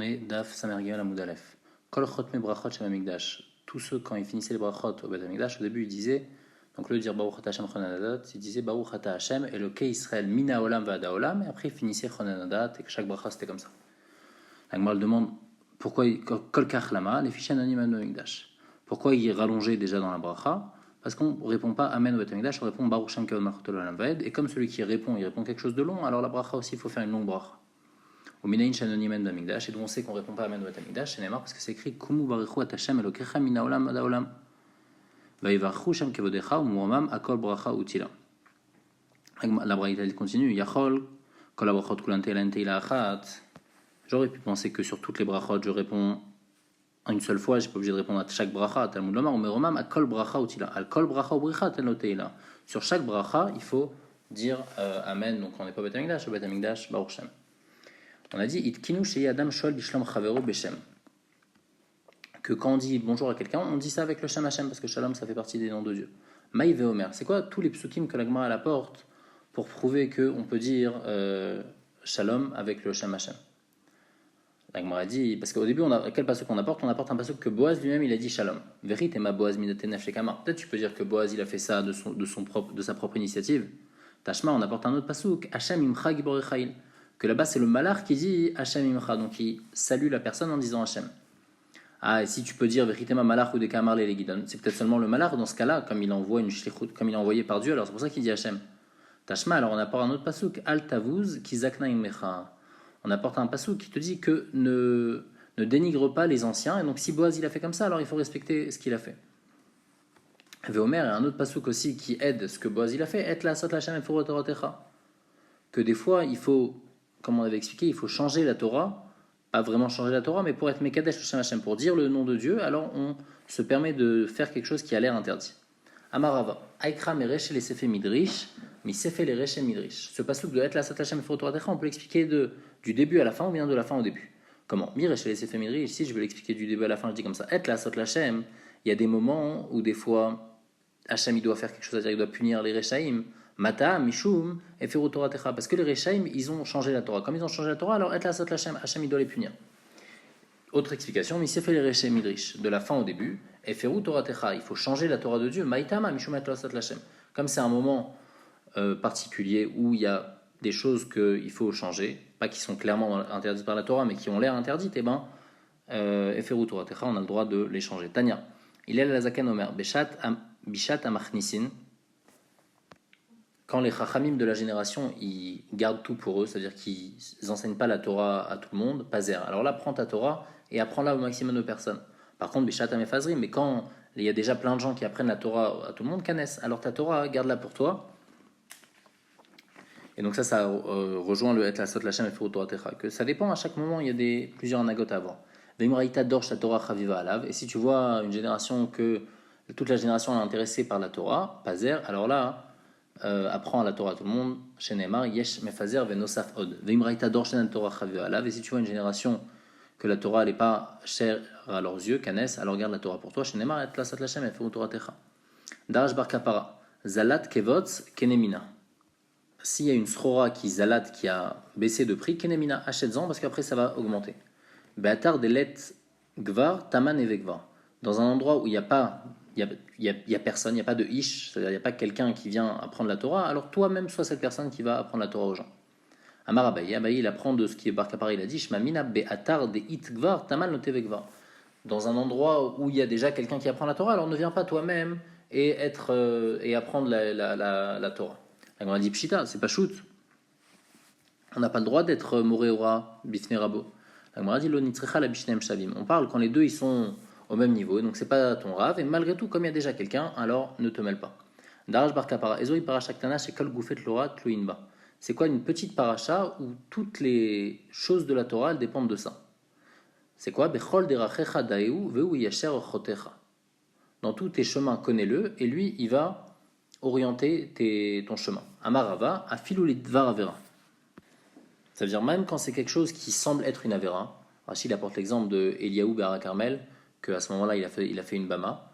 est Daf Samergel Amoud Aleph. Kol Chotme Brachot Shem Amigdash. Tous ceux, quand ils finissaient les brachot au Bet Amigdash, au début ils disaient, donc le dire Baruch Ata Hashem Chonanadat, ils disaient Baruch Ata Hashem et le Kei Israël Mina Olam Vada Olam, et après ils finissaient Chonanadat, et que chaque bracha c'était comme ça. La Gemara demande pourquoi Kol Kach Lama, les fichiers anonymes au Bet Amigdash. Pourquoi ils rallongeaient déjà dans la bracha? Parce qu'on ne répond pas Amen au Bet Amigdash, on répond Baruch Shem Kevod Malchut Olam Vaed, et comme celui qui répond, il répond quelque chose de long, alors la bracha aussi il faut faire une longue bracha. Au Minayin Shanonimen d'Amigdash, et d'où on sait qu'on ne répond pas Amen au Bet Amigdash, c'est Neymar parce que c'est écrit Kumu Barichu At Hashem Elokecha Mina Olam Ada Olam. Vayivarchu Shem Kevodecha Umuamam Akol Bracha Utila. La braïta continue Yachol Kol Abrachot Kulan Teilan Teila Achat. J'aurais pu penser que sur toutes les brachot je réponds une seule fois, j'ai pas obligé de répondre à chaque bracha, Talmud Lomar, ou Meromam Akol Bracha Utila. Alkol Bracha Ubricha Telno Teila. Sur chaque bracha, il faut dire Amen, donc on n'est pas Bet Amigdash, Bet Amigdash Baruch Shem. On a dit Itkinu Shei Adam Shol Bishlam Chavero Beshem. Que quand on dit bonjour à quelqu'un, on dit ça avec le Shem Hashem, parce que Shalom ça fait partie des noms de Dieu. Maï Veomer, c'est quoi tous les psukim que la Gemara apporte pour prouver qu'on peut dire Shalom avec le Shem Hashem? La Gemara dit, parce qu'au début, quel pasuk on apporte? On apporte un pasuk que Boaz lui-même il a dit Shalom. Vérité ma Boaz minatenef shekama. Peut-être tu peux dire que Boaz il a fait ça de sa propre initiative. Tashma, on apporte un autre pasuk Hashem imcha gibor echail. Que là-bas c'est le malach qui dit Hashem imcha, donc il salue la personne en disant Hashem. Ah, et si tu peux dire vérité ma malach ou des kamar les guidon, c'est peut-être seulement le malach dans ce cas-là, comme il envoie une shlichut, comme il est envoyé par Dieu, alors c'est pour ça qu'il dit Hashem. Tashma, alors on apporte un autre pasuk Al tavuz ki zakna imecha. On apporte un pasuk qui te dit que ne dénigre pas les anciens, et donc si Boaz il a fait comme ça, alors il faut respecter ce qu'il a fait. Veomer, et un autre pasuk aussi qui aide ce que Boaz il a fait, et la sot la shem que des fois il faut, comme on avait expliqué, il faut changer la Torah, pas vraiment changer la Torah, mais pour être Mekadesh le Shem Hashem, pour dire le nom de Dieu, alors on se permet de faire quelque chose qui a l'air interdit. Amarava, Aikra Meresh les Sefe Midrish, mi Sefe les Resh Midrish. Ce pasuk de Et la Sot Hashem Fotoratecha, on peut l'expliquer du début à la fin ou bien de la fin au début. Comment? Miresh les Sefe Midrish, si je veux l'expliquer du début à la fin, je dis comme ça. Et la Sot Hashem, il y a des moments où des fois Hashem il doit faire quelque chose, c'est-à-dire il doit punir les Reshaim. Mata, Mishum, et Feru Torah Techa. Parce que les Reshaim, ils ont changé la Torah. Comme ils ont changé la Torah, alors Et la Sot Hashem, Hashem il doit les punir. Autre explication, mais c'est fait les Reshaim Midrish, de la fin au début, et Feru Torah Techa, il faut changer la Torah de Dieu. Maïtama, Mishum, Et la Sot Hashem. Comme c'est un moment particulier où il y a des choses qu'il faut changer, pas qui sont clairement interdites par la Torah, mais qui ont l'air interdites, et ben, et Feru Torah Techa, on a le droit de les changer. Tanya, il est la Zaken Omer, Bishat Amachnisin. Quand les chachamim de la génération ils gardent tout pour eux, c'est-à-dire qu'ils n'enseignent pas la Torah à tout le monde, pas zéro. Alors là, prends ta Torah et apprends-la au maximum de personnes. Par contre, Bishat Amefazrim, mais quand il y a déjà plein de gens qui apprennent la Torah à tout le monde, Kanes, alors ta Torah, garde-la pour toi. Et donc ça rejoint le Et la Sot Lachem et Feru Torah Techa, que ça dépend à chaque moment, il y a plusieurs anagotes à avoir. Veimraïta dorsh la Torah chaviva alav, et si tu vois une génération que toute la génération est intéressée par la Torah, pas zéro, alors là, apprend à la Torah à tout le monde, chez Neymar, Yesh Mefazer Venosaf Od. Veimraïta Dorshen Torah Chaviva Alav. Et si tu vois une génération que la Torah n'est pas chère à leurs yeux, Kanes, alors garde la Torah pour toi, chez Neymar, et Tlasat Lachem, et Feru Torah Techa. Darash Bar Kapara, Zalat Kevotz Kenemina. S'il y a une srora qui a baissé de prix, Kenemina, achète-en parce qu'après ça va augmenter. Beatar Delet Gvar, Taman et Vegvar. Dans un endroit où il n'y a pas. Il y a personne, il n'y a pas de ish, c'est-à-dire il n'y a pas quelqu'un qui vient apprendre la Torah, alors toi-même sois cette personne qui va apprendre la Torah aux gens. Amar Abaye, il apprend de ce qui est Bar Kapara, il a dit Shmamina be'atar de itgvar tamal no tevegvar. Dans un endroit où il y a déjà quelqu'un qui apprend la Torah, alors ne viens pas toi-même et apprendre la Torah. La Gemara dit Pshita, c'est pas shoot. On n'a pas le droit d'être Moréora, Bifne Rabo. La Gemara dit Lo nitzrecha la bishneem shavim. On parle quand les deux ils sont au même niveau, donc c'est pas ton rave, et malgré tout, comme il y a déjà quelqu'un, alors ne te mêle pas. Darash bar kapara, ezoi parashaktana chez kol goufet lora tluinba. C'est quoi une petite paracha où toutes les choses de la Torah elles dépendent de ça? C'est quoi? Bechol derachecha daeu veu yasher chotecha. Dans tous tes chemins, connais-le, et lui, il va orienter ton chemin. Amarava, afilou lidvar avera. Ça veut dire même quand c'est quelque chose qui semble être une avera. Rachid apporte l'exemple de Eliaou Béra Carmel, qu'à ce moment-là, il a fait une bama,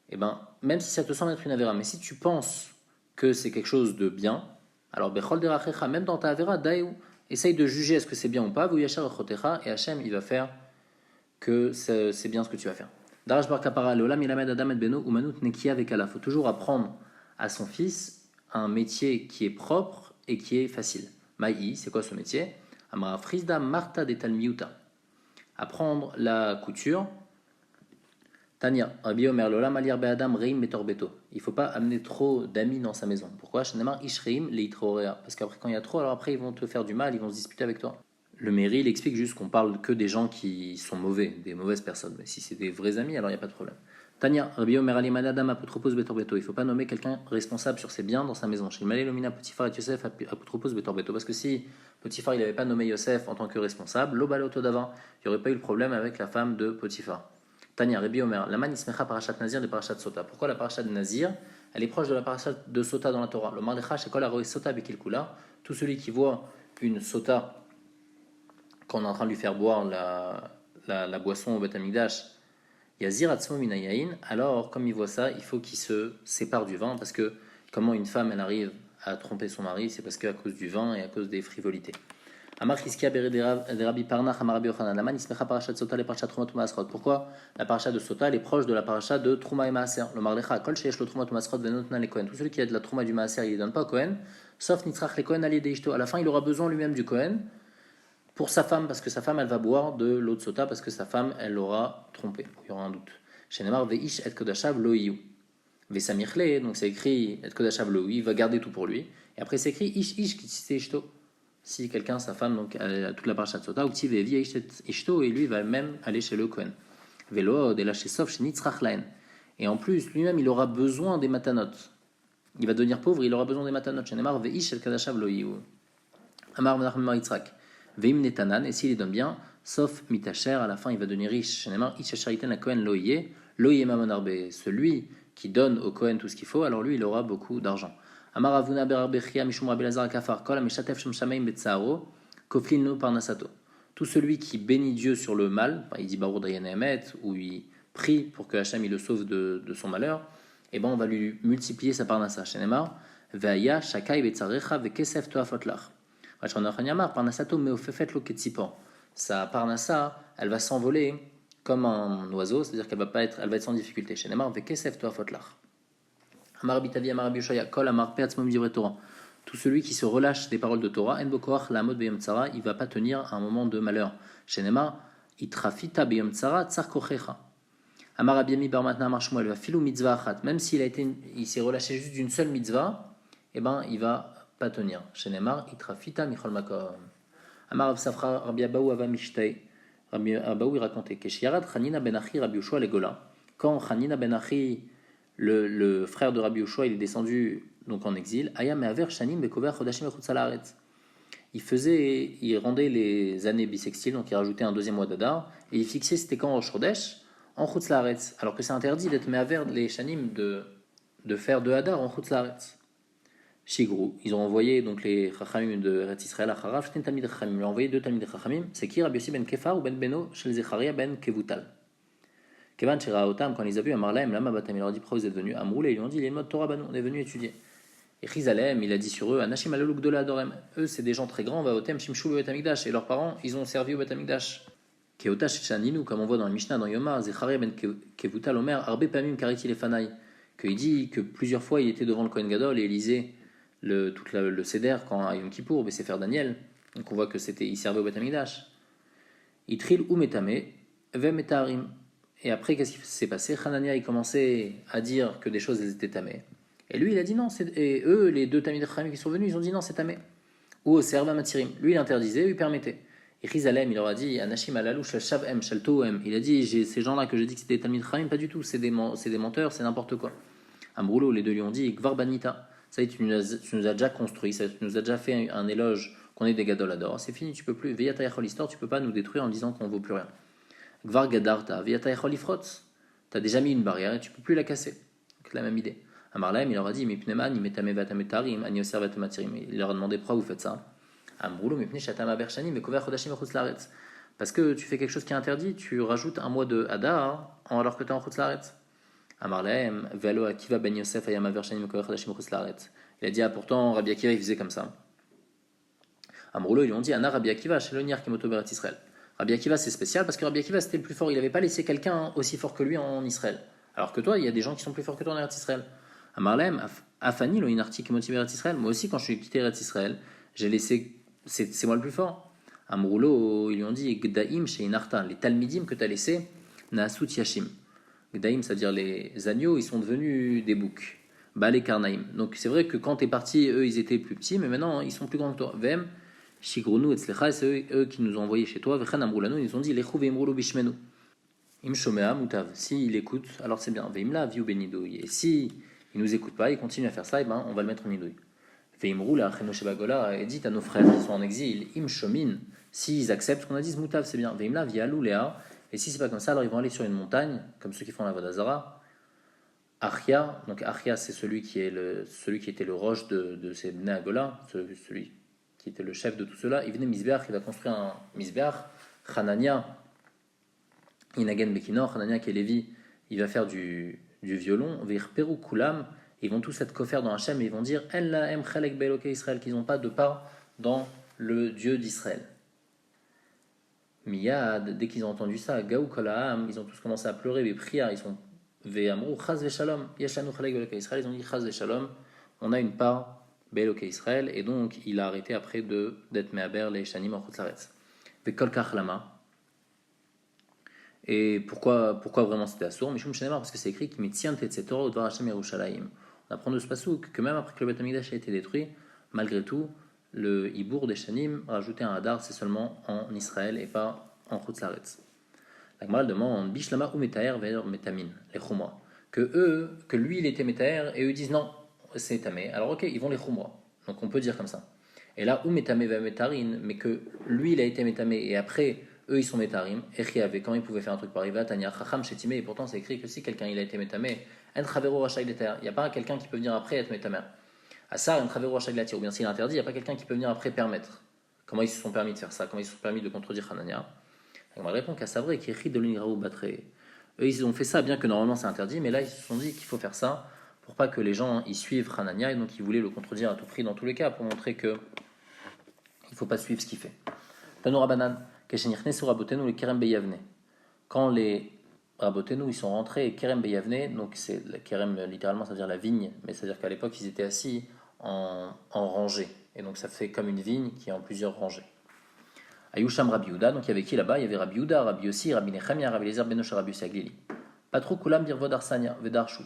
et ben, même si ça te semble être une avera, mais si tu penses que c'est quelque chose de bien, alors bechol derachecha, même dans ta avera, daeu, essaye de juger est-ce que c'est bien ou pas, et Hachem, il va faire que c'est bien ce que tu vas faire. Darash bar kapara, leolam ilamed adam et beno umanut nekia vekala. Faut toujours apprendre à son fils un métier qui est propre et qui est facile. Maï, c'est quoi ce métier? Amara frisda marta de talmiuta. Apprendre la couture. Tania, Rabbi Omer, lolam aliar be'adam reim betorbeto. Il ne faut pas amener trop d'amis dans sa maison. Pourquoi? Shenemar ishreim leitrorea. Parce qu'après, quand il y a trop, alors après, ils vont te faire du mal, ils vont se disputer avec toi. Le Méri, il explique juste qu'on parle que des gens qui sont mauvais, des mauvaises personnes. Mais si c'est des vrais amis, alors il n'y a pas de problème. Tania, Rabbi Omer, aliman adam apotropos betorbeto. Il ne faut pas nommer quelqu'un responsable sur ses biens dans sa maison. Chez Malé Lomina Potifar et Yosef apotropos betorbeto. Parce que si Potifar, il n'avait pas nommé Yosef en tant que responsable, l'obaloto d'avant, il n'y aurait pas eu le problème avec la femme de Potifar. Tania, Rabbi Omer, la manismecha parashat Nazir de parashat Sota. Pourquoi la parashat de Nazir? Elle est proche de la parashat de Sota dans la Torah. Le marlecha, c'est quoi la roé Sota bekilkula? Tout celui qui voit une Sota, quand on est en train de lui faire boire la boisson au Beth Amikdash, Yazir atzmo minayain, alors comme il voit ça, il faut qu'il se sépare du vin, parce que comment une femme elle arrive à tromper son mari, c'est parce qu'à cause du vin et à cause des frivolités. Amar Chizkia bere de Rabbi Parnach, Amar Rabbi Yochanan, Laman ismecha parashat Sota le parashat Truma Tumasrot. Pourquoi la parashat de Sota elle est proche de la parashat de Truma et Maaser? Le marlecha, kol sheyesh lo Truma Tumasrot venotna le Kohen. Tout celui qui a de la Truma du Maaser, il ne donne pas au Kohen, sauf Nitzrach le Kohen ali de Ishto. À la fin, il aura besoin lui-même du Kohen pour sa femme, parce que sa femme, elle va boire de l'eau de Sota, parce que sa femme, elle l'aura trompé. Il y aura un doute. Shenemar veish et kodashav lo iyu. Vesamirchle, donc c'est écrit et kodashav lo iyu, il va garder tout pour lui. Et après, c'est écrit ish ish ki ishto. Si quelqu'un, sa femme, donc a toute la parashat de Sota, ou tiv et ish ishto, et lui, il va même aller chez le Kohen. Velo, de lâcher sauf chez Nitzrach laen. Et en plus, lui-même, il aura besoin des matanot. Il va devenir pauvre, il aura besoin des matanot. Shenemar veish et kodashav lo iyu. Amar Menachem Maritzrak. Veim netanan, et s'il les donne bien, sauf mitacher, à la fin il va devenir riche. Shenemar ichachariten la Kohen loye mamon arbe. Celui qui donne au Kohen tout ce qu'il faut, alors lui il aura beaucoup d'argent. Amar avuna berarbechia mishum rabbi lazar kafar kol ameshatef shem shameim betzaro koflin parnasato. Tout celui qui bénit Dieu sur le mal, il dit Baruch Dayan Emet, ou il prie pour que Hachem il le sauve de son malheur, et ben on va lui multiplier sa parnasa. Shenemar veaya shakai betzarecha vekesef toafotlach. Sa parnassa, elle va s'envoler comme un oiseau, c'est-à-dire qu'elle va pas être, elle va être sans difficulté. Chez Nemar, vekesef toi fotlach. Amar bitavi amar bishaya kol amar peatzmom divrei Torah. Tout celui qui se relâche des paroles de Torah, en bokoach la mode beyom tzara, il va pas tenir à un moment de malheur. Chez Nemar, itrafita beyom tzara tzar kochecha. Amar abiami bar matna amar shmuel va filou mitzvah achat. Même il s'est relâché juste d'une seule mitzvah, eh ben il va pas tenir. Shenemar itrafita michol makom. Amar Rav Safra Rabbi Abaou ava mishtei. Rabbi Abaou il racontait que Shiarad Chanina ben Achi Rabbi Yoshua le Gola. Quand Chanina ben Achi, le frère de Rabbi Yoshua, il est descendu donc en exil. Aya me'aver shanim bekover chodashim echutz haaretz. Il rendait les années bissextiles, donc il rajoutait un deuxième mois d'Adar, et il fixait c'était quand Rosh Chodesh en chutz haaretz. Alors que c'est interdit d'être me'aver les shanim de faire de Hadar en chutz haaretz. Shigrou, ils ont envoyé donc les Chachamim de Eretz Israël à Harav, Shten Talmid Chachamim, ils ont envoyé deux Talmid Chachamim, c'est qui Rabbi Yossi ben Kefar ou ben Beno, Shel Zecharia ben Kevutal. Kevan Shera Otam, quand ils ont vu Amarlaem, Lama Batam, il leur a dit pourquoi vous êtes venus à Mroulé, ils lui ont dit il est mode Torah Banou, on est venu étudier. Et Chizalem, il a dit sur eux, Anashim Aloluk Dola Adorem, eux c'est des gens très grands, va Otem Shimshou le Bet Amikdash, et leurs parents ils ont servi au Bet Amikdash. Keotash Shaninu, comme on voit dans le Mishnah, dans Yoma, Zecharia ben Kevutal Omer, Arbe Pamim Kariti Lefanai, qu'il dit que plusieurs fois il était devant le Kohen Gadol et il lisait le Seder quand à Yom Kippour, c'est faire Daniel. Donc on voit que il servait au Beth Amikdash. Itril ou metame, ve metaharim. Et après, qu'est-ce qui s'est passé? Hanania, il commençait à dire que des choses elles étaient tamées. Et lui, il a dit non. Et eux, les deux Tamid Chachamim qui sont venus, ils ont dit non, c'est tamé. Ou au serva matirim. Lui, il interdisait, lui, il permettait. Et Rizalem, il leur a dit Anashim alalou shel shavem shel tohem. Il a dit ces gens-là que j'ai dit que c'était Tamid Chachamim, pas du tout. C'est des menteurs, c'est n'importe quoi. Ambroulo, les deux lui ont dit Gvar banita. Ça y est, tu nous as déjà construit, tu nous as déjà fait un éloge qu'on est des gadolador. C'est fini, tu peux plus. Veyata yachol histoire, tu peux pas nous détruire en disant qu'on vaut plus rien. Gvar gadarta, veyata yachol ifrotz. T'as déjà mis une barrière et tu peux plus la casser. Donc la même idée. Amarlaem, il leur a dit Mipneman, imetame vatametarim, anioser vatamatirim. Il leur a demandé pourquoi vous faites ça. Ambroulo, mipne shatama bershani, mekover chodashim echutz laaretz. Parce que tu fais quelque chose qui est interdit, tu rajoutes un mois de Hadar alors que tu es en chutz laaretz. Amarlaem, Velo Akiva ben Yosef ayama vershanim kover chodashim chutz laaretz. Il a dit pourtant Rabbi Akiva il faisait comme ça. Amroulo, ils lui ont dit, Anna Rabbi Akiva, Shelonir Kemoto Beret Israël. Rabbi Akiva, c'est spécial parce que Rabbi Akiva, c'était le plus fort. Il n'avait pas laissé quelqu'un aussi fort que lui en Israël. Alors que toi, il y a des gens qui sont plus forts que toi en Eretz Israël. Amarlem, Afani, lo inarti Kemoti Beret Israël. Moi aussi, quand je suis quitté Eretz Israël, j'ai laissé. C'est moi le plus fort. Amroulo, ils lui ont dit, Gdaim chez Inarta, les Talmidim que tu as laissés, Naasut Yashim. Gdaim, c'est-à-dire les agneaux, ils sont devenus des boucs. Balé Karnaïm. Donc c'est vrai que quand tu es parti, eux, ils étaient plus petits, mais maintenant, ils sont plus grands que toi. Vem, Shigronu, Etzlecha, c'est eux qui nous ont envoyés chez toi. Vechan Amroulano, ils nous ont dit, Lechou Veimroulo Bishmenu. Im Shomea Moutav. S'il écoute, alors c'est bien. Veimla, Viu Benidouille. Et si il nous écoute pas, il continue à faire ça, et ben on va le mettre en nidouille. Veimroula, Acheno Shebagola, et dites à nos frères qui sont en exil, Im Shomin, s'ils acceptent ce qu'on a dit, Moutav, c'est bien. Veimla, Vialou, Léa. Et si c'est pas comme ça, alors ils vont aller sur une montagne, comme ceux qui font la Vodazara. Achia, donc Achia, c'est celui qui était le roche de ces Bnei Agola, celui qui était le chef de tout cela. Il venait Misbeach, il va construire un Misbeach. Hanania, Inagen Bekinor, Hanania qui est Lévi, il va faire du violon. Vir Peru Kulam, ils vont tous être coffers dans Hachem et ils vont dire En la em chalek be'eloke Israël, qu'ils n'ont pas de part dans le Dieu d'Israël. Miyad, dès qu'ils ont entendu ça, Gaou Kolaam, ils ont tous commencé à pleurer, les prières, ils sont Ve'amrou Chaz ve'Shalom, Yeshanu chalek be'eloke Israël, ils ont dit Chaz ve'Shalom, on a une part be'eloke Israël, et donc il a arrêté après d'être Me'aber les Shanim en Chutzaretz. Ve'kol kach lama. Et pourquoi vraiment c'était assourd? Mishum Shenemar, parce que c'est écrit Kimitziant et Tzetorah Udvar Hashem Yerushalayim. On apprend de ce passouk que même après que le Beth Amikdash a été détruit, malgré tout, le Hibour des Shanim, rajouter un Hadar, c'est seulement en Israël et pas en Chutzaretz. La Gemara demande Bishlama ou Metaher vers Metamin, les Chumra. Que lui il était Metaher et eux disent non, c'est Tamé. Alors ok, ils vont les Chumra. Donc on peut dire comme ça. Et là, ou Metame vers Metarin, mais que lui il a été Metame et après eux ils sont Metarim, et Chiave, quand ils pouvaient faire un truc pareil, Tanya, Chacham, Shetimé, et pourtant c'est écrit que si quelqu'un il a été Metame, En Chavero Rachai Leter, il n'y a pas quelqu'un qui peut venir après être Metame. Assar, En Chavero Rachai Leter, ou bien s'il est interdit, il n'y a pas quelqu'un qui peut venir après permettre. Comment ils se sont permis de faire ça? Comment ils se sont permis de contredire Hanania? On va répondre qu'à Savre qui écrit de l'Unigraou Batré. Eux, ils ont fait ça, bien que normalement c'est interdit, mais là, ils se sont dit qu'il faut faire ça pour pas que les gens y suivent Hanania, et donc ils voulaient le contredire à tout prix dans tous les cas, pour montrer que il faut pas suivre ce qu'il fait. Tanoura Banan, Keshenichne sur Rabotenu, les Kerem Beyavne. Quand les Rabotenu, ils sont rentrés, et Kerem Beyavne, donc c'est le Kerem, littéralement, ça veut dire la vigne, mais ça veut dire qu'à l'époque, ils étaient assis en rangée, et donc ça fait comme une vigne qui est en plusieurs rangées. Ayusham Rabbi Yehuda, donc il y avait qui là-bas? Il y avait Rabbi Yehuda, Rabbi Yossi, Rabbi Nechemia, Rabbi Lezer Benosh, Rabbi Yossi Aglili. Pas trop Kulam Birvod Arsania, Vedarshu.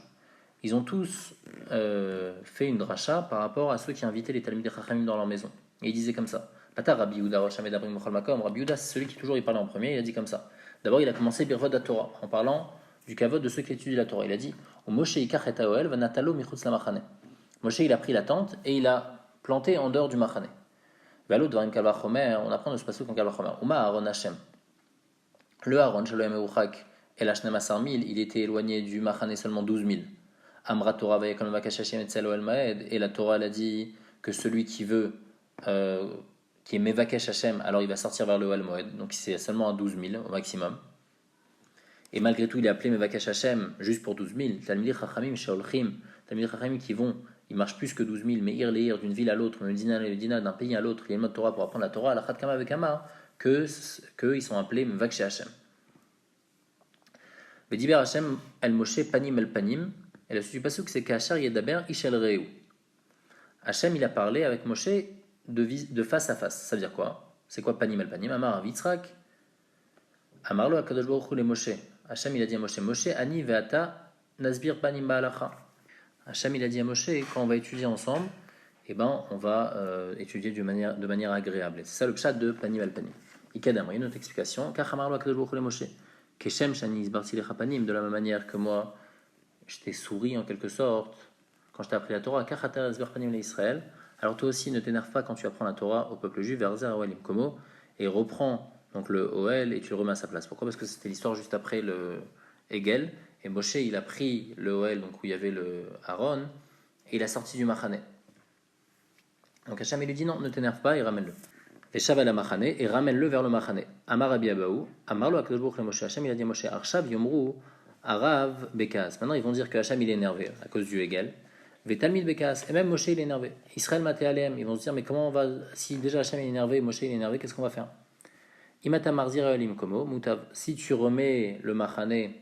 Ils ont tous fait une dracha par rapport à ceux qui invitaient les Talmidei Chachamim dans leur maison. Et ils disaient comme ça. Pata Rabbi Yehuda, Rosham Edabrim Mochal Makom. Rabbi Yehuda, c'est celui qui toujours il parlait en premier. Il a dit comme ça. D'abord, il a commencé Birvod à Torah en parlant du kavod de ceux qui étudient la Torah. Il a dit Moshe Ikach et Aoel Vanatalo Michutz la Machane. Moshe il a pris la tente et il a planté en dehors du Machane. On apprend de ce passage en Kalvachomer. Uma Aaron Hashem. Le Aaron, Shalom Euchak, El Hashnem Asar Mil, il était éloigné du Machane seulement 12 000. Amra Torah Vayekon Vakash Hashem et Tzelo El Maed. Et la Torah, elle a dit que celui qui veut, qui est Mevakesh Hashem, alors il va sortir vers le El Moed. Donc c'est seulement à 12 000 au maximum. Et malgré tout, il est appelé Mevakesh Hashem juste pour 12 000. Talmidei Chachamim Sheolchim. Talmidei Chachamim qui vont. Il marche plus que 12 000, mais ir d'une ville à l'autre, Medina d'un pays à l'autre, il y a une mode Torah pour apprendre la Torah, la Chat Kama avec Kama, qu'ils sont appelés Mvakshe Hashem. Vediber Hashem el Moshe Panim el Panim, et la suite du passage c'est qu'Achar Yedaber Ishel Reu. Hashem il a parlé avec Moshe de face à face. Ça veut dire quoi? C'est quoi Panim el Panim? Amar Avitzrak, Amarlo Akadosh Baruch Hu le Moshe. Hashem il a dit à Moshe, Moshe Ani Veata Nasbir Panim Ba'alacha. Hachem il a dit à Moshe, quand on va étudier ensemble, eh ben, on va étudier de manière agréable. C'est ça le pshat de Panim al Panim. Ikadam, il y a une autre explication. De la même manière que moi, je t'ai souri en quelque sorte quand je t'ai appris la Torah. Alors toi aussi, ne t'énerve pas quand tu apprends la Torah au peuple juif, et reprends donc le Oel et tu le remets à sa place. Pourquoi? Parce que c'était l'histoire juste après le Hegel. Et Moshe, il a pris le Oel, donc où il y avait le Aaron, et il a sorti du Machane. Donc Hacham, il lui dit non, ne t'énerve pas, et ramène-le. Et Shaval Machane, et ramène-le vers le Machane. Amar Rabbi Abaou, Amar lo Akadosh Baruch le Moshe. Hacham, il a dit à Moshe, Arshav Yomru, Arav Bekaz. Maintenant, ils vont dire que Hacham, il est énervé à cause du Hegel. Vetalmid Bekas, et même Moshe il est énervé. Israël Maté Alem, ils vont se dire mais comment on va, si déjà Hachem est énervé, Moshe il est énervé, qu'est-ce qu'on va faire? Imata Marzir Elim Komo, Mutav, si tu remets le Machane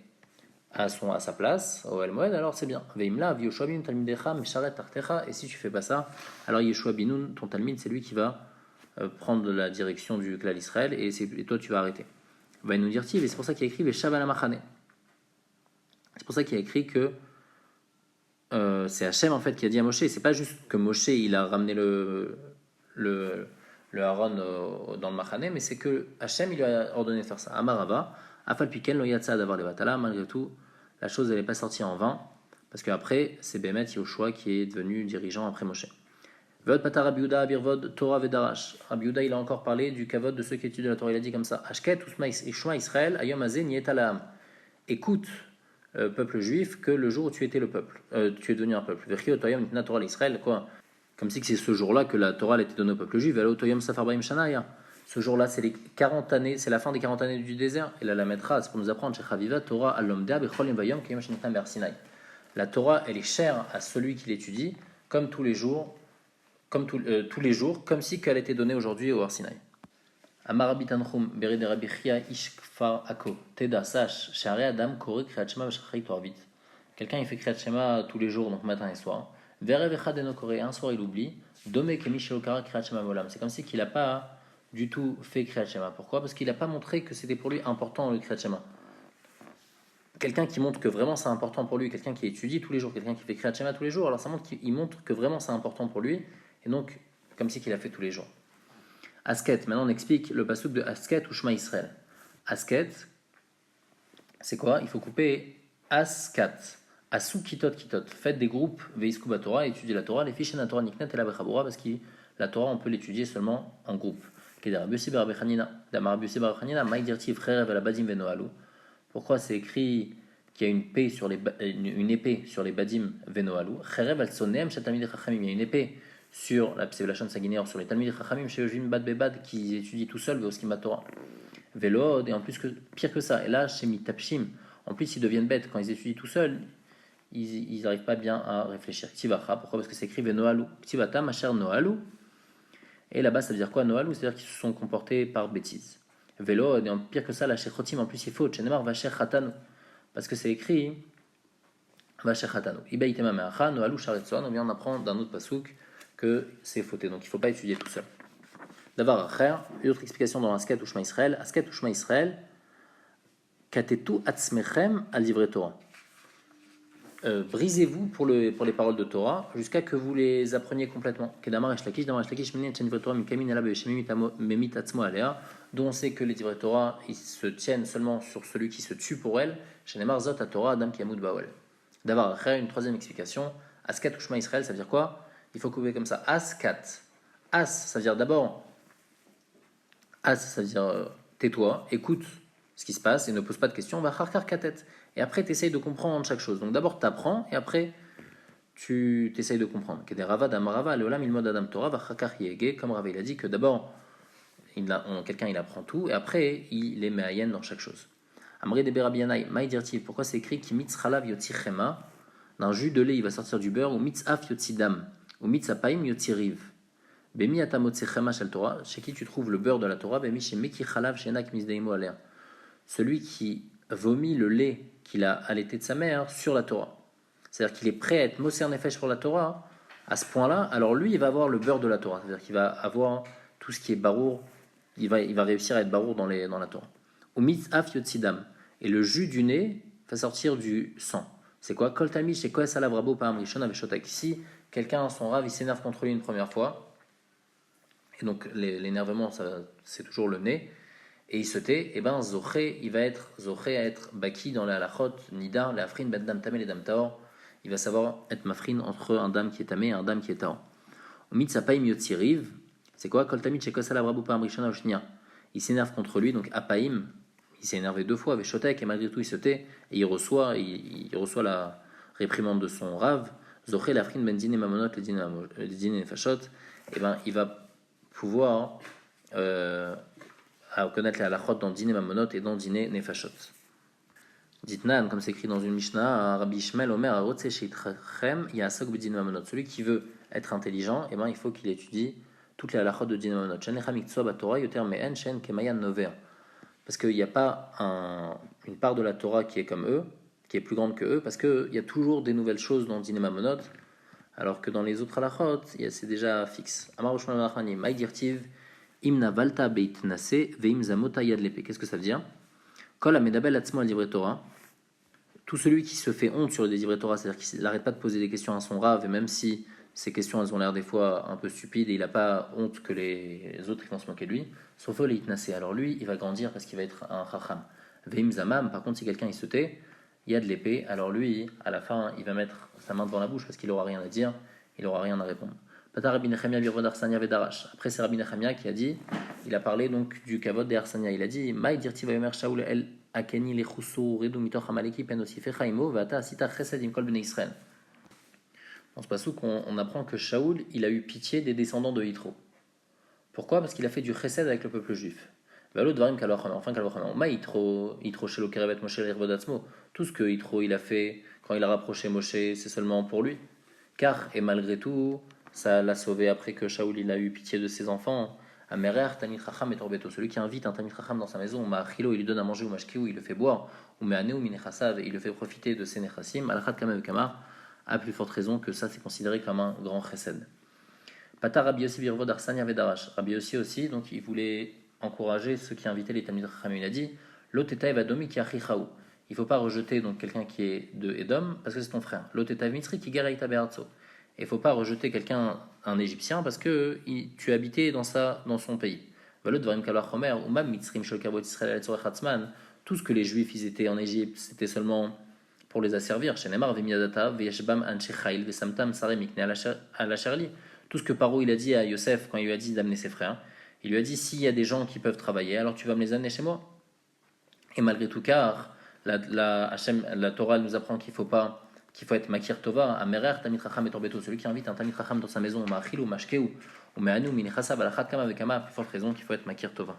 à sa place, au El Moed, alors c'est bien. Veimla, Yoshua Bin Talmidecha, Mesharet Tartecha, et si tu fais pas ça, alors Yeshua Binoun, ton Talmid, c'est lui qui va prendre la direction du clan Israël, et toi tu vas arrêter. Va nous dire et c'est pour ça qu'il a écrit Veshav Machane. C'est pour ça qu'il a écrit que c'est Hachem en fait qui a dit à Moshe, c'est pas juste que Moshe il a ramené le Aaron dans le Machane, mais c'est que Hachem il lui a ordonné de faire ça. Amarava, Afal Piken, lo Yatsa d'avoir les Vatala, malgré tout, la chose elle n'est pas sortie en vain, parce qu'après c'est Bémet Yoshua qui est devenu dirigeant après Moshe. Vod Pata Rabbi Yehuda, Birvod, Torah Vedarash. Rabbi Yehuda il a encore parlé du kavod de ceux qui étudient la Torah, il a dit comme ça Ashket, Ushma Israël, Ayom Azé, Nietalaam. Écoute, peuple juif, que le jour où tu étais le peuple, tu es devenu un peuple. Torah l'Israël, quoi. Comme si c'est ce jour-là que la Torah était donnée au peuple juif. Ce jour-là, c'est les 40 années, c'est la fin des 40 années du désert. Et là, la mettra, c'est pour nous apprendre, Torah la Torah, elle est chère à celui qui l'étudie, comme tous les jours, comme si qu'elle était donnée aujourd'hui au Har Sinaï. Amar Bitanchum, Beri de Rabbi Chia Ishkfar Ako, Teda, sache, Share Adam, Kore, Kriyat Shema, Veshachai Torvit. Quelqu'un il fait Kriyat Shema tous les jours, donc matin et soir. Verev Echad Eno Kore, un soir il oublie. Dome Kemi Shilokara Kriyat Shema Molam. C'est comme si qu'il n'a pas du tout fait Kriyat Shema. Pourquoi? Parce qu'il n'a pas montré que c'était pour lui important le Kriyat Shema. Quelqu'un qui montre que vraiment c'est important pour lui, quelqu'un qui étudie tous les jours, quelqu'un qui fait Kriyat Shema tous les jours, alors ça montre qu'il montre que vraiment c'est important pour lui, et donc comme si qu'il a fait tous les jours. Asket, maintenant on explique le pasuk de Asket ou Shema Israël. Asket, c'est quoi? Il faut couper Askat, Asu Kitot Kitot. Faites des groupes, Veisku Torah, étudiez la Torah, les fiches de la Torah Niknet et la Bechabura, parce que la Torah on peut l'étudier seulement en groupe. Pourquoi c'est écrit qu'il y a une épée sur les badim Venoalu? Il y a une épée sur la Psevlachon sanguinaire, sur les Talmid Chachamim, chez Ojim Bad Bebad, qui étudient tout seul, Veoskim Torah. Vélod, et en plus, pire que ça, et là, chez Mitapshim, en plus, ils deviennent bêtes. Quand ils étudient tout seuls, ils n'arrivent pas bien à réfléchir. Ktivacha, pourquoi? Parce que c'est écrit Venoalu. Ktivata, ma chère Noalu. Et là-bas, ça veut dire quoi, Noalu? C'est-à-dire qu'ils se sont comportés par bêtise. Vélod, et en pire que ça, la Shechotim, en plus, il faut, Chenemar, Vacher Chatanu. Parce que c'est écrit Vacher Chatanu. Ibaïtema Meacha, Noalu Sharetson, ou bien on apprend d'un autre pasouk que c'est fauté, donc il ne faut pas étudier tout seul. D'abord, une autre explication dans Asket ou Shema Israël. Asket ou Shema Israël, katetu atzmechem al divrei Torah. Brisez-vous pour les paroles de Torah jusqu'à que vous les appreniez complètement. Kedamar eshlakish, damar eshlakish, menin chen divrei Torah, mikamin ela be'eshemim memit atzmo alea, dont on sait que les divrei Torah, ils se tiennent seulement sur celui qui se tue pour elle. Shenemar zot à Torah, adam kiamut ba'ol. D'abord, une troisième explication. Asket ou Shema Israël, ça veut dire quoi? Il faut couper comme ça. Askat. As, ça veut dire d'abord. As, ça veut dire tais-toi, écoute ce qui se passe et ne pose pas de questions. Va harkar katet. Et après, tu essayes de comprendre chaque chose. Donc d'abord, tu apprends et après, tu essayes de comprendre. Comme Rava, il a dit que d'abord, quelqu'un il apprend tout et après, il est me'ayen dans chaque chose. Amri de Berabianai, maïdirtiv. Pourquoi c'est écrit ki mitzchalav yotichema? D'un jus de lait, il va sortir du beurre, ou mitzaf yotzidam, ou mitzapaim yotziriv. Bemi atamotzechema shel Torah, chez qui tu trouves le beurre de la Torah, bemi chez meki chalav shenak misdeimo alea. Celui qui vomit le lait qu'il a allaité de sa mère sur la Torah. C'est-à-dire qu'il est prêt à être moser nefesh pour la Torah, à ce point-là, alors lui, il va avoir le beurre de la Torah. C'est-à-dire qu'il va avoir tout ce qui est barour, il va réussir à être barour dans la Torah. Ou mitzaf yotzidam. Et le jus du nez va sortir du sang. C'est quoi? Kol talmid chez Koes alav rabo pa'am rishona veshotak. Ici, quelqu'un, son rave, il s'énerve contre lui une première fois. Et donc, l'énervement, c'est toujours le nez. Et il se tait. Et ben, zoché, il va être zoché à être baki dans la halachot, nidar, la afrin, ben dam tamé, les dam taor. Il va savoir être mafrin entre un dame qui est tamé et un dame qui est taor. Mitzapaim yotziriv. C'est quoi? Kol talmid chez Koes alav rabo pa'am rishona veshnia. Il s'énerve contre lui, donc apaim. Il s'est énervé 2 fois avec Shotek et malgré tout il se tait et il reçoit la réprimande de son rave. Zoché lafrin ben dine mamonot les dine nefashot. Et ben il va pouvoir connaître la halachot dans dine mamonot et dans dine nefashot. Ditnan, comme c'est écrit dans une Mishnah, Rabbi Ishmael Omer, celui qui veut être intelligent, eh ben, il faut qu'il étudie toutes les halachot de Din Mamonot. Parce qu'il n'y a pas une part de la Torah qui est comme eux, qui est plus grande que eux, parce qu'il y a toujours des nouvelles choses dans Din Mamonot, alors que dans les autres halachot, c'est déjà fixe. Qu'est-ce que ça veut dire? Kol amedabel atzmo al divrei Torah. Tout celui qui se fait honte sur les divrei Torah, c'est-à-dire qu'il n'arrête pas de poser des questions à son rave, et même si ces questions elles ont l'air des fois un peu stupides et il n'a pas honte que les autres ils vont se moquer de lui, sauf les itnasé. Alors lui, il va grandir parce qu'il va être un chacham. Veim zamam, par contre, si quelqu'un il se tait, il y a de l'épée, alors lui, à la fin, il va mettre sa main devant la bouche parce qu'il n'aura rien à dire, il n'aura rien à répondre. Après, c'est Rabbi Nechemia qui a dit, il a parlé donc du kavod des Arsania. Il a dit, Maï dirti vayomer Shaul el akeni lechusu redu mitoch amaleki pen osifecha imo vata asita chesed im kol bnei Israël. Dans ce passage, on apprend que Shaoul, il a eu pitié des descendants de Yitro. Pourquoi? Parce qu'il a fait du chesed avec le peuple juif. Tout ce que Yitro il a fait quand il a rapproché Moshe, c'est seulement pour lui. Car, et malgré tout, ça l'a sauvé après que Shaoul il a eu pitié de ses enfants. Amerer, Tamit Chacham et Torbeto, celui qui invite un Tamit Chacham dans sa maison, Ma'achilo, il lui donne à manger, ou Mashkiou, il le fait boire, ou Me'aneu, Minechasav, il le fait profiter de ses Nechassim, Alchat Kameh Kamar, à plus forte raison que ça c'est considéré comme un grand chesed. Pata Rabbi Yossi Birvod Arsania Vedarash. Rabbi Yossi aussi, donc il voulait encourager ceux qui invitaient les Tamit Chacham. Il a dit Loteta Evadomi ki achichaou. Il ne faut pas rejeter donc quelqu'un qui est de Edom parce que c'est ton frère. Loteta Mitzri ki geraita be'artso. Et il ne faut pas rejeter quelqu'un, un Égyptien, parce que tu habitais dans son pays. Tout ce que les Juifs ils étaient en Égypte, c'était seulement pour les asservir. Tout ce que Paro il a dit à Yosef quand il lui a dit d'amener ses frères, il lui a dit s'il y a des gens qui peuvent travailler, alors tu vas me les amener chez moi. Et malgré tout, car la Torah nous apprend qu'il faut être Makir Tova, Amerer, Tamit Chacham et Torbeto, celui qui invite un Tamit Chacham dans sa maison, Ma'achil ou Mashkeu, ou Me'anu, Minechasav, Alachat Kama, avec Kama, plus forte raison qu'il faut être Makir Tova.